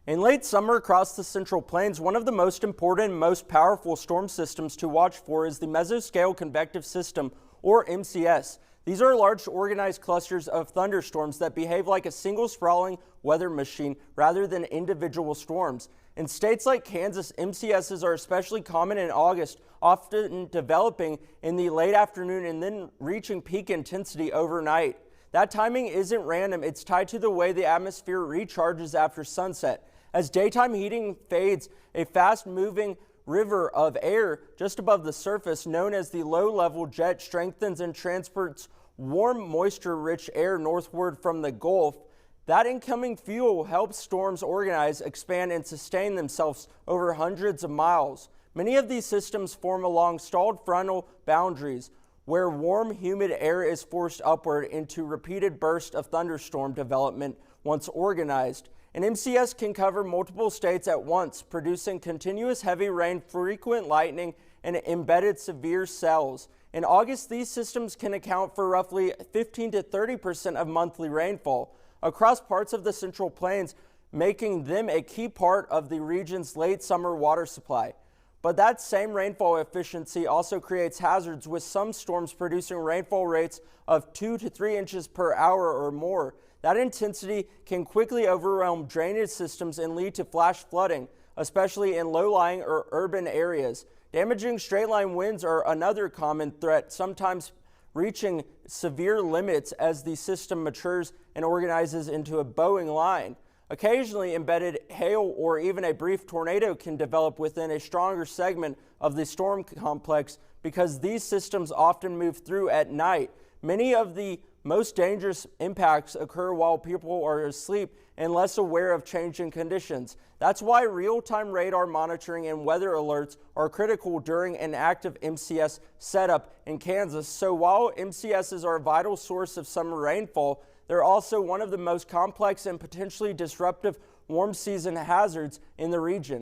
In late summer across the Central Plains, one of the most important and most powerful storm systems to watch for is the Mesoscale Convective System, or MCS. These are large organized clusters of thunderstorms that behave like a single sprawling weather machine rather than individual storms. In states like Kansas, MCSs are especially common in August, often developing in the late afternoon and then reaching peak intensity overnight. That timing isn't random, it's tied to the way the atmosphere recharges after sunset. As daytime heating fades, a fast-moving river of air just above the surface, known as the low-level jet, strengthens and transports warm, moisture-rich air northward from the Gulf. That incoming fuel helps storms organize, expand, and sustain themselves over hundreds of miles. Many of these systems form along stalled frontal boundaries, where warm, humid air is forced upward into repeated bursts of thunderstorm development once organized. An MCS can cover multiple states at once, producing continuous heavy rain, frequent lightning, and embedded severe cells. In August, these systems can account for roughly 15 to 30% of monthly rainfall across parts of the Central Plains, making them a key part of the region's late summer water supply. But that same rainfall efficiency also creates hazards, with some storms producing rainfall rates of 2 to 3 inches per hour or more. That intensity can quickly overwhelm drainage systems and lead to flash flooding, especially in low-lying or urban areas. Damaging straight-line winds are another common threat, sometimes reaching severe limits as the system matures and organizes into a bowing line. Occasionally, embedded hail or even a brief tornado can develop within a stronger segment of the storm complex because these systems often move through at night. Many of the most dangerous impacts occur while people are asleep and less aware of changing conditions. That's why real-time radar monitoring and weather alerts are critical during an active MCS setup in Kansas. So while MCSs are a vital source of summer rainfall, they're also one of the most complex and potentially disruptive warm season hazards in the region.